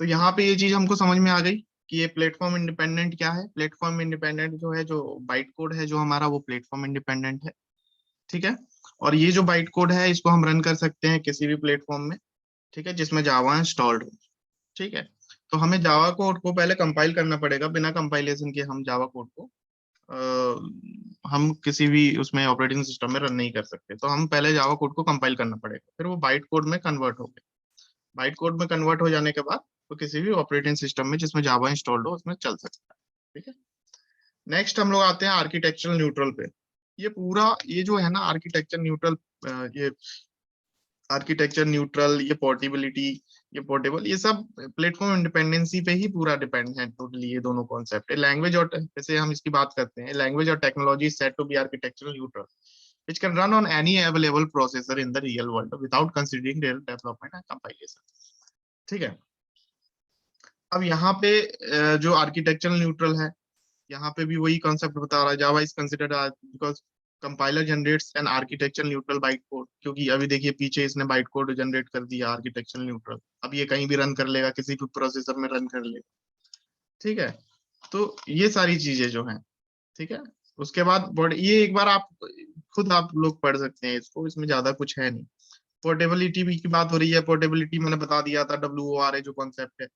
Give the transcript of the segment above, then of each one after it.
तो यहाँ पे ये चीज हमको समझ में आ गई कि ये प्लेटफॉर्म इंडिपेंडेंट क्या है। प्लेटफॉर्म इंडिपेंडेंट जो है, जो बाइट कोड है जो हमारा, वो प्लेटफॉर्म इंडिपेंडेंट है। ठीक है। और ये जो बाइट कोड है इसको हम रन कर सकते हैं किसी भी प्लेटफॉर्म में, ठीक है, जिसमें जावा इंस्टॉल्ड हो। ठीक है। तो हमें जावा कोड को पहले कंपाइल करना पड़ेगा। बिना कंपाइलेशन के हम जावा कोड को हम किसी भी उसमें ऑपरेटिंग सिस्टम में रन नहीं कर सकते। तो हम पहले जावा कोड को कंपाइल करना पड़ेगा, फिर वो बाइट कोड में कन्वर्ट हो गए। बाइट कोड में कन्वर्ट हो जाने के बाद वो किसी भी ऑपरेटिंग सिस्टम में जिसमें जावा इंस्टॉल्ड हो उसमें चल सकता है। ठीक है। नेक्स्ट हम लोग आते हैं आर्किटेक्चरल न्यूट्रल पे। ये पूरा ये जो है ना आर्किटेक्चर न्यूट्रल, ये आर्किटेक्चर न्यूट्रल, ये पोर्टेबिलिटी, ये पोर्टेबल, ये सब प्लेटफॉर्म इंडिपेंडेंसी पे ही पूरा डिपेंड है टोटली। ये दोनों कॉन्सेप्ट है। लैंग्वेज और जैसे हम इसकी बात करते हैं, लैंग्वेज और technology set to be architectural neutral which can run on any available processor in the real world without considering their development and compilation। ठीक है। अब यहाँ पे जो आर्किटेक्चरल न्यूट्रल है, यहाँ पे भी वही कॉन्सेप्ट बता रहा है। Java is considered because compiler generates an architectural neutral byte code, क्योंकि अभी देखिए पीछे इसने बाइट कोड जनरेट कर दिया आर्किटेक्चरल न्यूट्रल। अब ये कहीं भी रन कर लेगा, किसी भी प्रोसेसर में रन कर लेगा। ठीक है। तो ये सारी चीजें जो हैं, ठीक है। उसके बाद ये एक बार आप खुद आप लोग पढ़ सकते हैं इसको, इसमें ज्यादा कुछ है नहीं। पोर्टेबिलिटी की बात हो रही है। पोर्टेबिलिटी मैंने बता दिया था, WORA जो कॉन्सेप्ट है,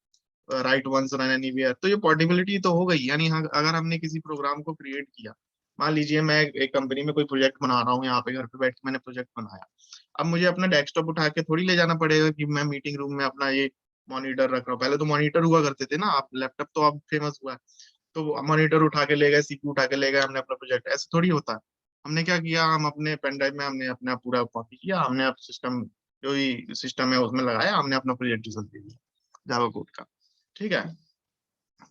राइट वंस रन एनीवेयर। तो ये पोर्टेबिलिटी तो हो गई, यानी अगर हमने किसी प्रोग्राम को क्रिएट किया, मान लीजिए मैं एक कंपनी में कोई प्रोजेक्ट बना रहा हूँ, यहाँ पे घर पे बैठ के मैंने प्रोजेक्ट बनाया। अब मुझे अपना डेस्कटॉप उठा के थोड़ी ले जाना पड़ेगा कि मैं मीटिंग रूम में अपना ये मॉनिटर रख रहा हूँ। पहले तो मॉनिटर हुआ करते थे ना, आप लैपटॉप तो अब फेमस हुआ है, तो मॉनिटर उठा के ले गए, CPU उठा के ले गए, हमने अपना प्रोजेक्ट। ऐसे थोड़ी होता है। हमने क्या किया, हम अपने पेन ड्राइव में हमने अपना पूरा कॉपी किया, हमने अब सिस्टम, जो भी सिस्टम है उसमें लगाया, हमने अपना प्रोजेक्ट रिजल्ट दे दिया जावा कोड का। ठीक है।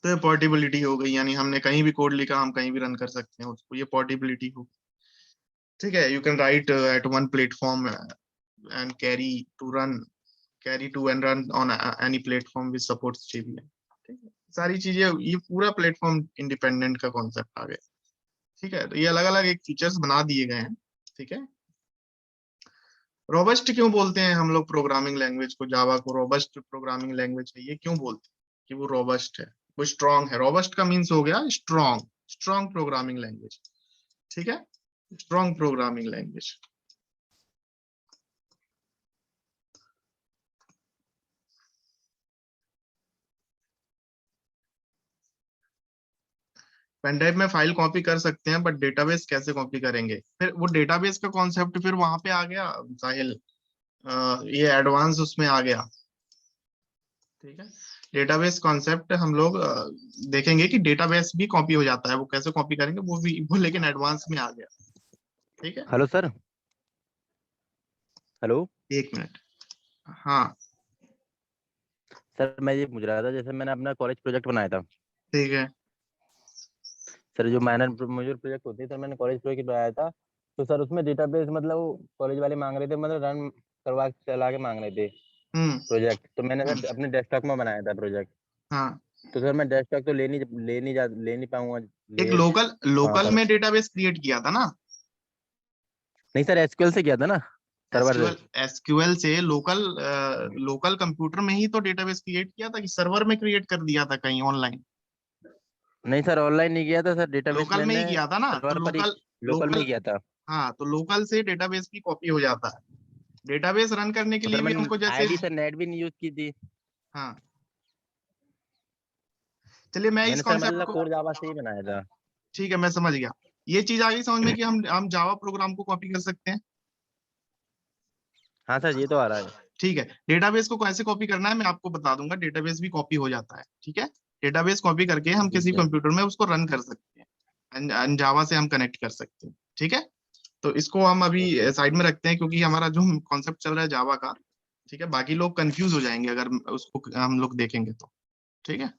तो ये पोर्टेबिलिटी हो गई, यानी हमने कहीं भी कोड लिखा, हम कहीं भी रन कर सकते हैं उसको, ये पोर्टेबिलिटी हो। ठीक है। You can write at one platform and carry to and run on any platform which supports JVM। ठीक है। सारी चीजें, ये पूरा प्लेटफॉर्म इंडिपेंडेंट का कॉन्सेप्ट आ गया। ठीक है। तो ये अलग अलग एक फीचर्स बना दिए गए हैं। ठीक है। रोबस्ट क्यों बोलते हैं हम लोग प्रोग्रामिंग लैंग्वेज को, जावा को रोबस्ट प्रोग्रामिंग लैंग्वेज है, ये क्यों बोलते हैं कि वो रोबस्ट है, वो स्ट्रांग है। रोबस्ट का मीन्स हो गया स्ट्रांग, स्ट्रांग प्रोग्रामिंग लैंग्वेज। ठीक है। Strong programming language. Pen drive में फाइल कॉपी कर सकते हैं, बट डेटाबेस कैसे कॉपी करेंगे? फिर वो डेटाबेस का कॉन्सेप्ट फिर वहां पे आ गया साहिल, ये एडवांस उसमें आ गया। ठीक है। डेटाबेस कॉन्सेप्ट हम लोग देखेंगे कि डेटाबेस भी कॉपी हो जाता है, वो कैसे कॉपी करेंगे वो भी, वो लेकिन एडवांस में आ गया। ठीक है। Hello sir. हेलो। एक मिनट। हाँ। सर मैं ये पूछ रहा था, जैसे मैंने अपना कॉलेज प्रोजेक्ट बनाया था। ठीक है। सर जो माइनर मेजर प्रोजेक्ट होती है, सर मैंने कॉलेज प्रोजेक्ट बनाया था। तो सर उसमें डेटाबेस मतलब वो कॉलेज वाले मांग रहे थे, मतलब रन करवा चला के मांग रहे थे हम्म। प्रोजेक्ट। तो मैंने हम्म। सर अपने डेस्कटॉप में बनाया था प्रोजेक्ट। हाँ। तो सर मैं डेस्कटॉप तो ले नहीं पाऊंगा एक ले लोकल वहाँ लोकल पर। में डेटाबेस क्रिएट किया था ना? नहीं सर, एसक्यूएल से किया था ना, सर्वर से। एसक्यूएल से लोकल कंप्यूटर में ही तो डेटाबेस क्रिएट किया था, कि सर्वर में क्रिएट कर दिया था कहीं ऑनलाइन? नहीं सर, ऑनलाइन नहीं किया था सर, डेटाबेस लोकल में ही मैंने किया था ना, तो सर्वर पर ही लोकल लोकल में लोकल ही किया था। हाँ, तो लोकल से डेटाबेस की कॉपी हो जाता है। डेटाबेस रन करने के तो लिए सर भी मैंने हमको जैसे, आईडी सर नेट भी नहीं यूज की थी। हाँ, चलिए मैं इस मैंने सर कॉन्सेप्ट मतलब को, कोड जावा से ही बनाया था। ठीक है मैं समझ गया। ये चीज आ गई समझ में कि हम जावा प्रोग्राम को कॉपी कर सकते हैं। हाँ सर, ये तो आ रहा है। ठीक है। डेटाबेस को कैसे कॉपी करना है मैं आपको बता दूंगा। डेटाबेस भी कॉपी हो जाता है। ठीक है। डेटाबेस कॉपी करके हम जी किसी सर। कंप्यूटर में उसको रन कर सकते हैं, जावा से हम कनेक्ट कर सकते हैं। ठीक है। तो इसको हम अभी साइड में रखते हैं, क्योंकि हमारा जो कॉन्सेप्ट चल रहा है जावा का। ठीक है। बाकी लोग कंफ्यूज हो जाएंगे अगर उसको हम लोग देखेंगे तो। ठीक है।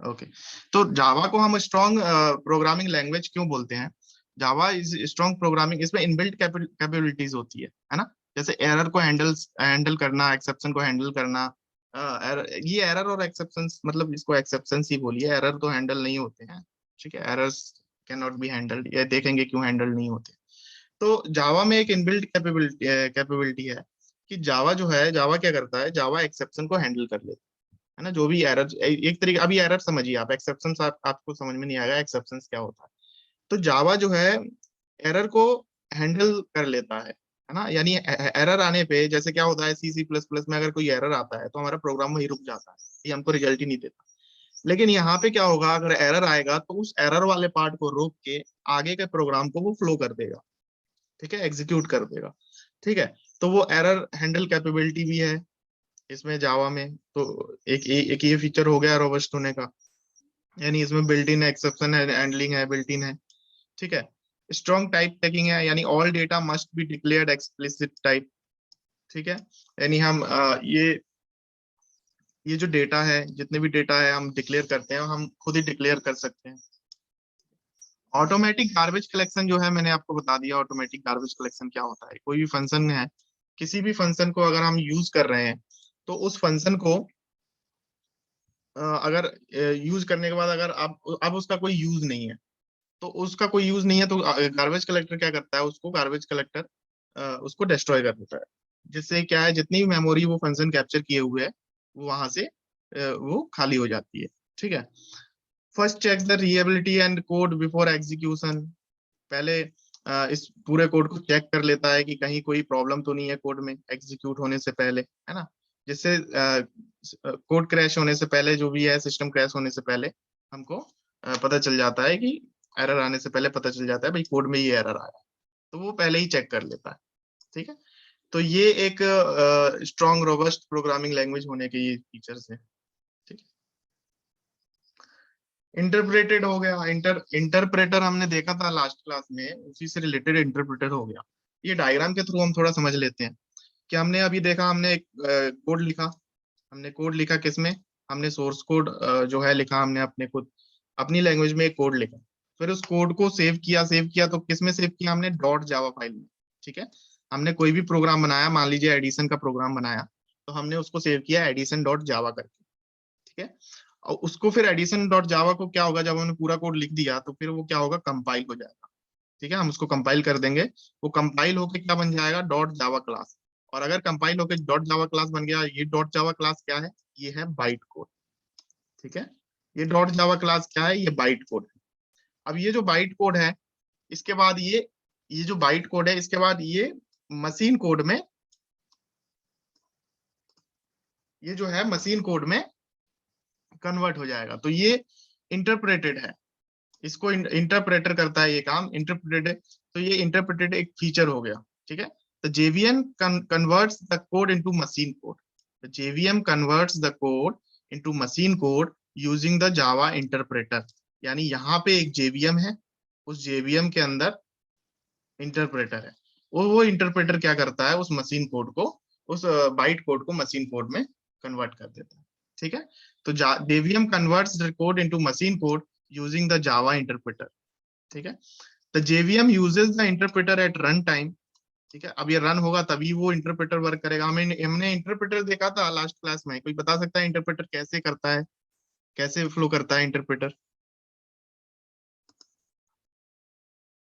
ओके। तो जावा को हम स्ट्रॉन्ग प्रोग्रामिंग लैंग्वेज क्यों बोलते हैं? जावा इज स्ट्रॉन्ग प्रोग्रामिंग, इसमें इनबिल्ट कैपेबिलिटीज होती है ना? जैसे एरर को हैंडल करना, एक्सेप्शन को हैंडल करना। ये एरर और एक्सेप्शन, मतलब इसको एक्सेप्शन ही बोलिए, एरर तो हैंडल नहीं होते हैं। ठीक है। Errors can not be handled, ये देखेंगे क्यों हैंडल नहीं होते। तो जावा में एक इनबिल्ट कैपेबिलिटी है कि जावा जो है, जावा क्या करता है, जावा एक्सेप्शन को हैंडल कर लेता है ना, जो भी एरर, एक तरीके, अभी एरर समझिए आप, एक्सेप्शन आपको समझ में नहीं आएगा एक्सेप्शन क्या होता है। तो जावा जो है एरर को हैंडल कर लेता है ना, यानी एरर आने पे जैसे क्या होता है, सी प्लस प्लस में अगर कोई एरर आता है तो हमारा प्रोग्राम वहीं रुक जाता है, ये हमको रिजल्ट ही नहीं देता। लेकिन यहाँ पे क्या होगा, अगर एरर आएगा तो उस एरर वाले पार्ट को रोक के आगे के प्रोग्राम को वो फ्लो कर देगा, ठीक है, एग्जीक्यूट कर देगा, ठीक है। तो वो एरर हैंडल कैपेबिलिटी भी है इसमें जावा में। तो एक ये फीचर हो गया रोबस्ट होने का, यानी इसमें बिल्ट इन एक्सेप्शन हैंडलिंग है, बिल्ट इन है, ठीक है। स्ट्रॉन्ग टाइप टैगिंग है, यानी all data must be declared explicit type, ठीक है। यानी हम ये जो डेटा है, जितने भी डेटा है हम डिक्लेयर करते हैं, हम खुद ही डिक्लेयर कर सकते हैं। ऑटोमेटिक गार्बेज कलेक्शन जो है, मैंने आपको बता दिया ऑटोमेटिक गार्बेज कलेक्शन क्या होता है। कोई भी फंक्शन है, किसी भी फंक्शन को अगर हम यूज कर रहे हैं तो उस फंक्शन को अगर यूज करने के बाद अगर अब उसका कोई यूज नहीं है, तो उसका कोई यूज नहीं है तो गार्बेज कलेक्टर क्या करता है, उसको गार्बेज कलेक्टर उसको डिस्ट्रॉय कर देता है, जिससे क्या है, जितनी भी मेमोरी वो फंक्शन कैप्चर किए हुए है वो वहां से वो खाली हो जाती है, ठीक है। First check the reliability and code before execution, पहले इस पूरे कोड को चेक कर लेता है कि कहीं कोई प्रॉब्लम तो नहीं है कोड में एग्जीक्यूट होने से पहले, है ना, जिससे कोड क्रैश होने से पहले, जो भी है सिस्टम क्रैश होने से पहले हमको पता चल जाता है कि एरर आने से पहले पता चल जाता है भाई कोड में ये एरर आया, तो वो पहले ही चेक कर लेता है, ठीक है। तो ये एक स्ट्रॉन्ग रोबस्ट प्रोग्रामिंग लैंग्वेज होने के ये फीचर्स है, ठीक है। इंटरप्रेटेड हो गया, इंटरप्रेटर हमने देखा था लास्ट क्लास में, उसी से रिलेटेड इंटरप्रेटर हो गया। ये डायग्राम के थ्रू हम थोड़ा समझ लेते हैं कि हमने अभी देखा, हमने एक कोड लिखा, हमने कोड लिखा किसमें, हमने सोर्स कोड जो है लिखा, हमने अपने खुद अपनी लैंग्वेज में एक कोड लिखा, फिर उस कोड को सेव किया तो किसमें सेव किया हमने, डॉट जावा फाइल में, ठीक है। हमने कोई भी प्रोग्राम बनाया, मान लीजिए एडिशन का प्रोग्राम बनाया, तो हमने उसको सेव किया एडिशन डॉट जावा करके, ठीक है। और उसको फिर एडिशन डॉट जावा को क्या होगा, जब हमने पूरा कोड लिख दिया तो फिर वो क्या होगा, कंपाइल हो जाएगा, ठीक है। हम उसको कंपाइल कर देंगे, वो कंपाइल होके क्या बन जाएगा, डॉट जावा क्लास। और अगर कंपाइल होके डॉट जावा क्लास बन गया, ये डॉट जावा क्लास क्या है, ये है बाइट कोड, ठीक है। ये डॉट जावा क्लास क्या है, ये बाइट कोड है। अब ये जो बाइट कोड है, इसके बाद ये जो बाइट कोड है, इसके बाद ये मशीन कोड में, ये जो है मशीन कोड में कन्वर्ट हो जाएगा। तो ये इंटरप्रेटेड है, इसको इंटरप्रेटर करता है ये काम, इंटरप्रेटेड। तो ये इंटरप्रेटेड एक फीचर हो गया, ठीक है। तो JVM converts the code into machine code, तो JVM converts the code into machine code using the Java interpreter. यानी यहाँ पे एक जेवीएम है, उस जेवीएम के अंदर इंटरप्रेटर है, वो इंटरप्रेटर क्या करता है, उस मशीन कोड को, उस बाइट कोड को मशीन कोड में कन्वर्ट कर देता है, ठीक है। तो JVM converts the code into machine code using the Java interpreter, ठीक है। The JVM uses the interpreter at run time, ठीक है। अब ये रन होगा तभी वो इंटरप्रेटर वर्क करेगा। हमने इंटरप्रेटर देखा था लास्ट क्लास में, कोई बता सकता है इंटरप्रेटर कैसे करता है, कैसे फ्लो करता है इंटरप्रेटर?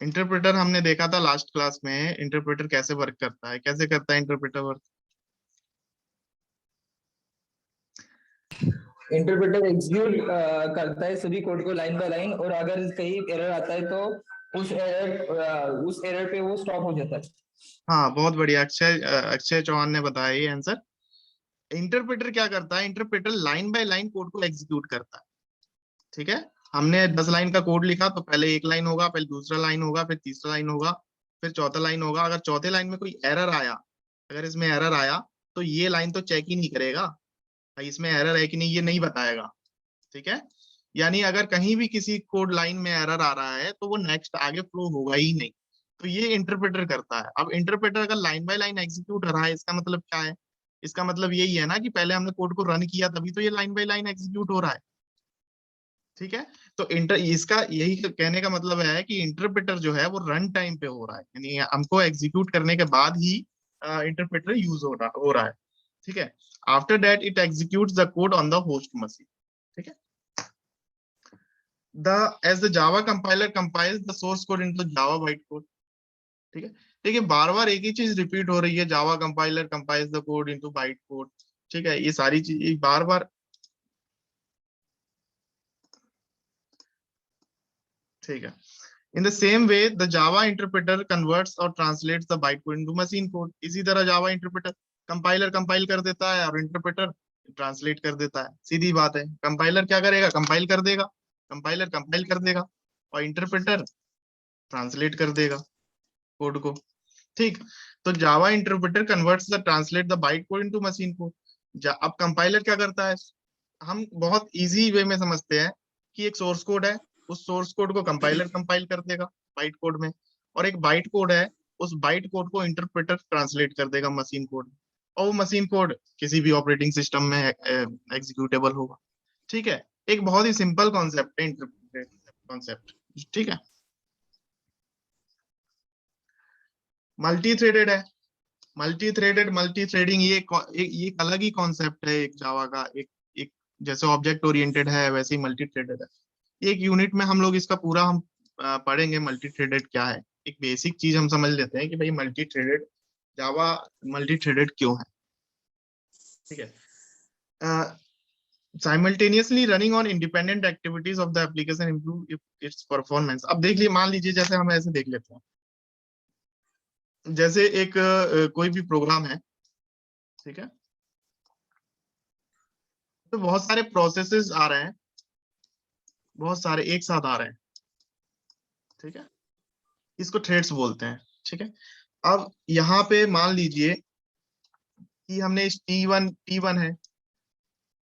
इंटरप्रेटर हमने देखा था लास्ट क्लास में, इंटरप्रेटर कैसे वर्क करता है, कैसे करता है इंटरप्रेटर वर्क? इंटरप्रेटर एग्जीक्यूट करता है सभी कोड को लाइन बाय लाइन, और अगर कहीं एरर आता है तो उस एरर पे वो स्टॉप हो जाता है। हाँ, बहुत बढ़िया, अक्षय चौहान ने बताया ये आंसर। इंटरप्रेटर क्या करता है, interpreter line by line code को एग्जीक्यूट करता है, ठीक है। हमने 10 लाइन का कोड लिखा तो पहले एक लाइन होगा, पहले दूसरा लाइन होगा, फिर तीसरा लाइन होगा, फिर चौथा लाइन होगा। अगर चौथे लाइन में कोई एरर आया, अगर इसमें एरर आया तो ये लाइन तो चेक ही नहीं करेगा भाई इसमें एरर है कि नहीं, ये नहीं बताएगा, ठीक है। यानी अगर कहीं भी किसी कोड लाइन में एरर आ रहा है तो वो नेक्स्ट आगे फ्लो होगा ही नहीं, तो ये इंटरप्रेटर करता है। अब इंटरप्रेटर अगर लाइन बाय लाइन एग्जीक्यूट हो रहा है, इसका मतलब क्या है, इसका मतलब यही है ना कि पहले हमने कोड को रन किया तभी तो ये लाइन बाय लाइन एग्जीक्यूट हो रहा है, ठीक है। तो इसका यही कहने का मतलब है कि इंटरप्रेटर जो है वो रन टाइम पे हो रहा है, यानी हमको एग्जीक्यूट करने के बाद ही इंटरप्रेटर यूज हो रहा है, ठीक है। After that it executes the code on the host machine, ठीक है। As the Java compiler compiles the source code into Java bytecode, ठीक है, देखिए बार बार एक ही चीज रिपीट हो रही है, Java compiler compiles the code into byte code. ठीक है, ये सारी चीज बार बार, ठीक है। In the same way the Java interpreter converts और translates the byte code into machine code. इसी तरह जावा इंटरप्रेटर, कंपाइलर कंपाइल कर देता है और इंटरप्रेटर ट्रांसलेट कर देता है। सीधी बात है, कंपाइलर क्या करेगा, कंपाइल कर देगा, कंपाइलर कंपाइल कर देगा और इंटरप्रेटर ट्रांसलेट कर देगा कोड को। ठीक, तो जावा interpreter converts the translate the byte code into machine code. अब कंपाइलर क्या करता है, हम बहुत इजी वे में समझते हैं कि एक सोर्स कोड है, उस सोर्स कोड को कंपाइलर कंपाइल कर देगा बाइट कोड में, और एक बाइट कोड है, उस बाइट कोड को इंटरप्रेटर ट्रांसलेट कर देगा मशीन कोड में, और वो मशीन कोड किसी भी ऑपरेटिंग सिस्टम में एग्जीक्यूटेबल होगा। ठीक है, एक बहुत ही सिंपल कॉन्सेप्ट है इंटरप्रेटर कॉन्सेप्ट। ठीक है, मल्टी थ्रेडेड है, मल्टी थ्रेडेड, मल्टी थ्रेडिंग, ये एक अलग ही कॉन्सेप्ट है एक जावा का। एक जैसे ऑब्जेक्ट ओरिएंटेड है वैसे ही मल्टी थ्रेडेड है। एक यूनिट में हम लोग इसका पूरा हम पढ़ेंगे मल्टी थ्रेडेड क्या है। एक बेसिक चीज हम समझ लेते हैं कि भाई मल्टी थ्रेडेड, जावा मल्टी थ्रेडेड क्यों है। ठीक है, simultaneously running on independent activities of the application improve it's performance. अब देख लिए, मान लीजिए जैसे हम ऐसे देख लेते हैं, जैसे एक कोई भी प्रोग्राम है, ठीक है, तो बहुत सारे प्रोसेसेस आ रहे हैं, बहुत सारे एक साथ आ रहे हैं। ठीक है, इसको थ्रेड्स बोलते हैं। ठीक है, अब यहाँ पे मान लीजिए कि हमने इस T1 है,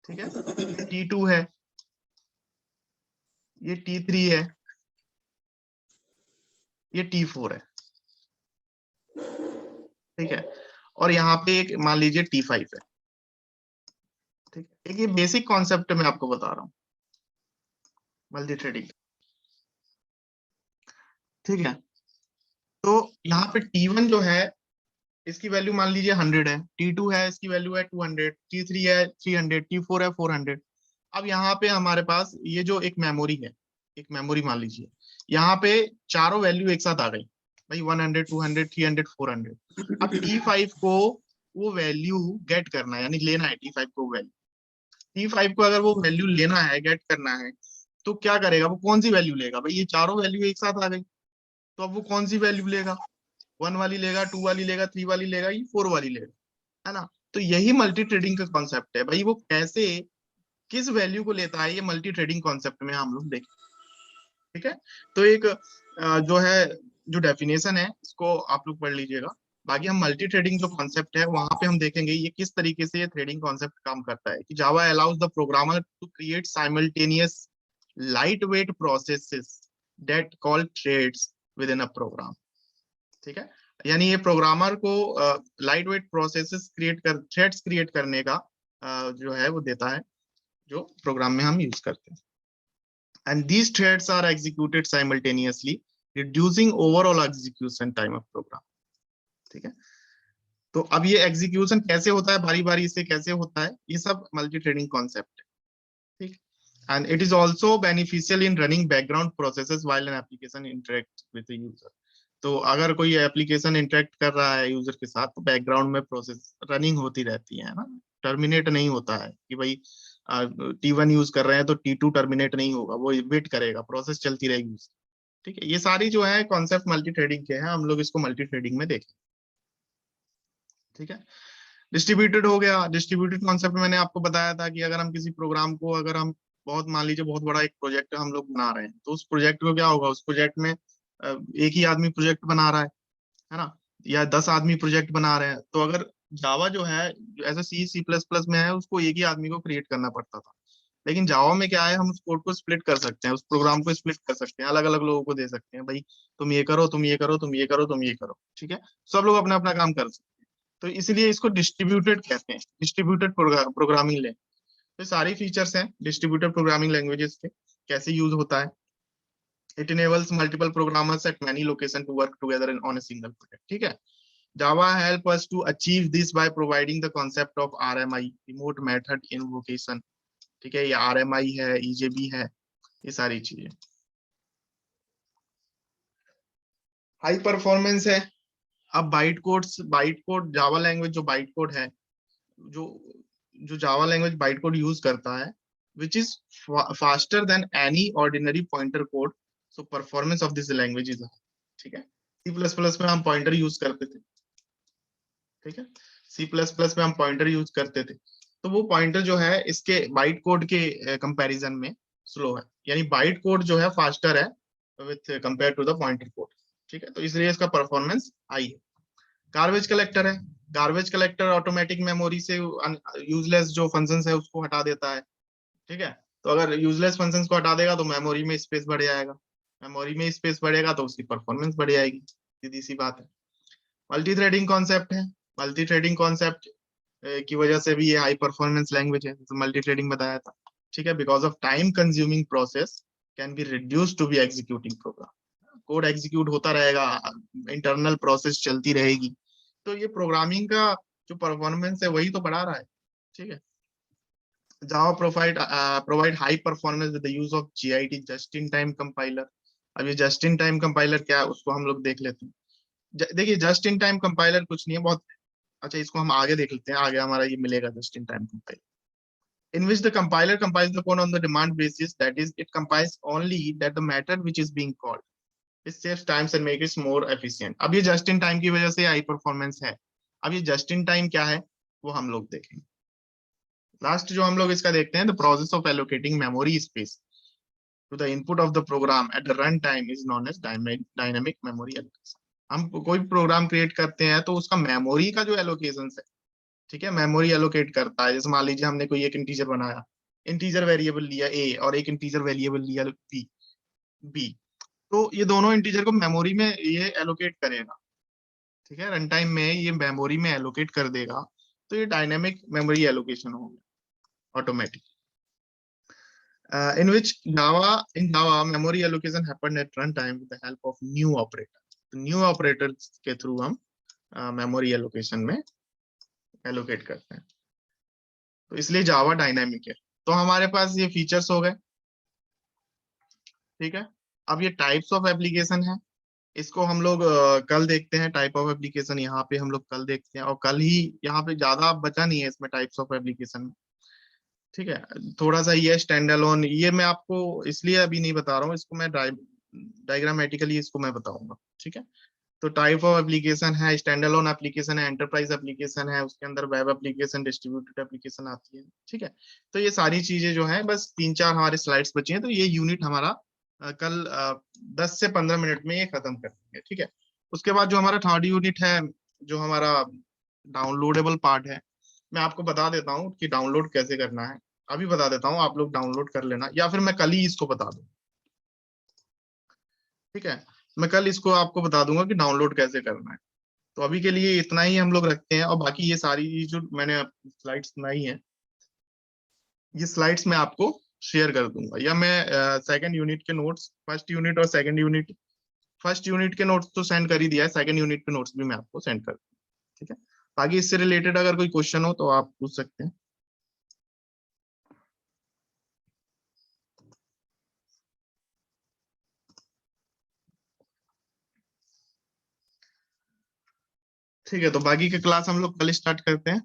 ठीक है, ये T2 है, ये T3 है, ये T4 है। ठीक है, और यहाँ पे एक मान लीजिए T5 है। ठीक है, एक ये बेसिक कॉन्सेप्ट मैं आपको बता रहा हूँ मल्टी थ्रेडिंग। ठीक है, तो यहाँ पे T1 जो है, इसकी वैल्यू मान लीजिए 100 है, T2 है, इसकी वैल्यू है 200, T3 है 300, T4 है 400। अब यहाँ पे हमारे पास ये जो एक मेमोरी है, एक मेमोरी मान लीजिए, यहाँ पे चारों वैल्यू एक साथ आ गई भाई, 100, 200, 300, 400। अब T5 को वो वैल्यू गेट करना है, यानी लेना है T5 को वैल्यू। T5 को अगर वो वैल्यू लेना है, गेट करना है, तो क्या करेगा, वो कौन सी वैल्यू लेगा भाई, ये चारों वैल्यू एक साथ आ गई, तो अब वो कौन सी वैल्यू लेगा, 1 वाली लेगा, 2 वाली लेगा, 3 वाली लेगा, ये 4 वाली लेगा, है ना। तो यही मल्टी ट्रेडिंग का कॉन्सेप्ट है भाई, वो कैसे किस वैल्यू को लेता है, ये मल्टी ट्रेडिंग कॉन्सेप्ट में हम लोग देखें। ठीक है, तो एक जो है, जो डेफिनेशन है इसको आप लोग पढ़ लीजिएगा। बाकी हम मल्टी ट्रेडिंग जो कॉन्सेप्ट है वहां पे हम देखेंगे ये किस तरीके से ये थ्रेडिंग कॉन्सेप्ट काम करता है, कि Java allows the programmer to create simultaneous light weight processes that call threads within a program. ठीक है, यानी ये प्रोग्रामर को light weight processes threads create करने का जो है वो देता है, जो प्रोग्राम में हम यूज करते हैं। And these threads are executed simultaneously, reducing overall execution time of program. ठीक है, तो अब ये एग्जीक्यूशन कैसे होता है, बारी बारी से कैसे होता है, ये सब मल्टी थ्रेडिंग कॉन्सेप्ट है। ठीक, and it is also beneficial in running background processes while an application interact with the user. तो अगर कोई एप्लीकेशन इंटरेक्ट कर रहा है यूजर के साथ, तो बैकग्राउंड में प्रोसेस रनिंग होती रहती है ना, टर्मिनेट नहीं होता है कि भाई T1 यूज कर रहे हैं तो T2 टर्मिनेट नहीं होगा, वो वेट करेगा, प्रोसेस चलती रहेगी। ठीक है, ये सारी जो है कॉन्सेप्ट मल्टी थ्रेडिंग के हैं, हम लोग इसको मल्टी थ्रेडिंग में देखें। ठीक है, डिस्ट्रीब्यूटेड हो गया। डिस्ट्रीब्यूटेड कॉन्सेप्ट मैंने आपको बताया था कि अगर हम किसी प्रोग्राम को, अगर हम बहुत मान लीजिए बहुत बड़ा एक प्रोजेक्ट हम लोग बना रहे हैं, तो उस प्रोजेक्ट को क्या होगा, उस प्रोजेक्ट में एक ही आदमी प्रोजेक्ट बना रहा है ना, या 10 आदमी प्रोजेक्ट बना रहे हैं, तो अगर जावा जो है, ऐसे C++ में है, उसको एक ही आदमी को क्रिएट करना पड़ता था। लेकिन जावा में क्या है, हम उस कोड को स्प्लिट कर सकते हैं, उस प्रोग्राम को स्प्लिट कर सकते हैं, अलग अलग लोगों को दे सकते हैं, भाई तुम ये करो, तुम ये करो, तुम ये करो, तुम ये करो। ठीक है, सब लोग अपना अपना काम कर सकते हैं, तो इसलिए इसको डिस्ट्रीब्यूटेड कहते हैं, डिस्ट्रीब्यूटेड प्रोग्रामिंग लैंग्वेज। तो सारी फीचर्स हैं डिस्ट्रीब्यूटेड प्रोग्रामिंग लैंग्वेजेस के, कैसे यूज होता है। It enables multiple programmers at many locations to work together on a single project. ठीक है, Java help us to achieve this by providing the concept of RMI, remote method invocation. ठीक है, ये RMI है, EJB है, ये सारी चीजें। हाई परफॉर्मेंस है, अब बाइट कोड जावा लैंग्वेज जो बाइट कोड है, जो जो Java language byte code use करता है, which is faster than any ordinary pointer code, so performance of this language is high. ठीक है, C++ में हम पॉइंटर यूज करते थे, ठीक है, C++ में हम पॉइंटर यूज करते थे, तो वो पॉइंटर जो है इसके बाइट कोड के कंपैरिजन में स्लो है, यानी बाइट कोड जो है फास्टर है with compare to the pointer code, ठीक है, तो इसलिए इसका परफॉर्मेंस हाई है। गार्बेज कलेक्टर है, गार्बेज कलेक्टर ऑटोमेटिक मेमोरी से यूजलेस जो फंक्शंस है उसको हटा देता है, ठीक है, तो अगर यूजलेस फंक्शंस को हटा देगा तो मेमोरी में स्पेस बढ़ जाएगा, मेमोरी में स्पेस बढ़ेगा तो उसकी परफॉर्मेंस बढ़ जाएगी, सीधी सी बात है। मल्टी थ्रेडिंग कॉन्सेप्ट है, मल्टी थ्रेडिंग कॉन्सेप्ट की वजह से भी ये हाई परफॉर्मेंस लैंग्वेज है, तो मल्टी थ्रेडिंग बताया था, ठीक है, because of time consuming process can be reduce to be executing program, code execute होता रहेगा, इंटरनल प्रोसेस चलती रहेगी, तो ये प्रोग्रामिंग का जो परफॉर्मेंस है वही तो बढ़ा रहा है, ठीक है। Java provide high performance with the use of JIT, just in time compiler। अब ये just in time compiler क्या है उसको हम लोग देख लेते हैं। देखिए just in time compiler कुछ नहीं है, बहुत अच्छा, इसको हम आगे देख लेते हैं, आगे हमारा ये मिलेगा just in time compiler, in which the compiler compiles the code on the demand basis, that is it compiles only that the matter which is being called, it saves times and makes it more efficient। अब ये just in time की वजह से high performance है। अब ये just in time क्या है वो हम लोग देखेंगे। लास्ट जो हम लोग इसका देखते हैं, the process of allocating memory space to the input of the program at the run time is known as dynamic memory allocation. हम कोई प्रोग्राम क्रिएट करते हैं तो उसका मेमोरी का जो एलोकेशन है, ठीक है, मेमोरी एलोकेट करता है। जैसे मान लीजिए हमने कोई एक इंटीजर बनाया, इंटीजर वेरिएबल लिया ए और एक इंटीजर वेरिएबल लिया बी, तो ये दोनों इंटीजर को मेमोरी में ये एलोकेट करेगा, ठीक है, रन टाइम में ये मेमोरी में एलोकेट कर देगा, तो ये डायनेमिक मेमोरी एलोकेशन होगा, automatic, in Java memory allocation happened at runtime with the help of new operator। तो new operators के थ्रू हम memory allocation में allocate करते हैं, तो इसलिए Java डायनामिक है। तो हमारे पास ये फीचर्स हो गए, ठीक है। अब ये टाइप्स ऑफ एप्लीकेशन है, इसको हम लोग कल देखते हैं, टाइप ऑफ एप्लीकेशन यहाँ पे हम लोग कल देखते हैं, और कल ही यहाँ पे ज्यादा बचा नहीं है इसमें टाइप्स ऑफ एप्लीकेशन में, ठीक है, थोड़ा सा ये स्टैंड अलोन, ये मैं आपको इसलिए अभी नहीं बता रहा हूँ, इसको मैं डायग्रामेटिकली इसको मैं बताऊंगा, ठीक है। तो टाइप ऑफ एप्लीकेशन है, स्टैंड अलोन एप्लीकेशन है, एंटरप्राइज एप्लीकेशन है, उसके अंदर वेब एप्लीकेशन, डिस्ट्रीब्यूटेड एप्लीकेशन आती है, ठीक है। तो ये सारी चीजें जो है, बस 3-4 हमारे स्लाइड्स बची हैं, तो ये यूनिट हमारा कल 10 से 15 मिनट में ये खत्म कर देंगे, ठीक है। उसके बाद जो हमारा थर्ड यूनिट है, जो हमारा डाउनलोडेबल पार्ट है, मैं आपको बता देता हूँ कि डाउनलोड कैसे करना है, अभी बता देता हूँ, आप लोग डाउनलोड कर लेना, या फिर मैं कल ही इसको बता दूं, ठीक है, मैं कल इसको आपको बता दूंगा कि डाउनलोड कैसे करना है। तो अभी के लिए इतना ही हम लोग रखते हैं, और बाकी ये सारी जो मैंने स्लाइड्स बनाई है, ये स्लाइड्स मैं आपको शेयर कर दूंगा, या मैं सेकंड यूनिट के नोट्स, फर्स्ट यूनिट के नोट्स तो सेंड कर ही दिया है, सेकंड यूनिट के नोट्स भी मैं आपको सेंड कर दूंगा, ठीक है। बाकी इससे रिलेटेड अगर कोई क्वेश्चन हो तो आप पूछ सकते हैं। ठीक है, तो बाकी की क्लास हम लोग कल स्टार्ट करते हैं।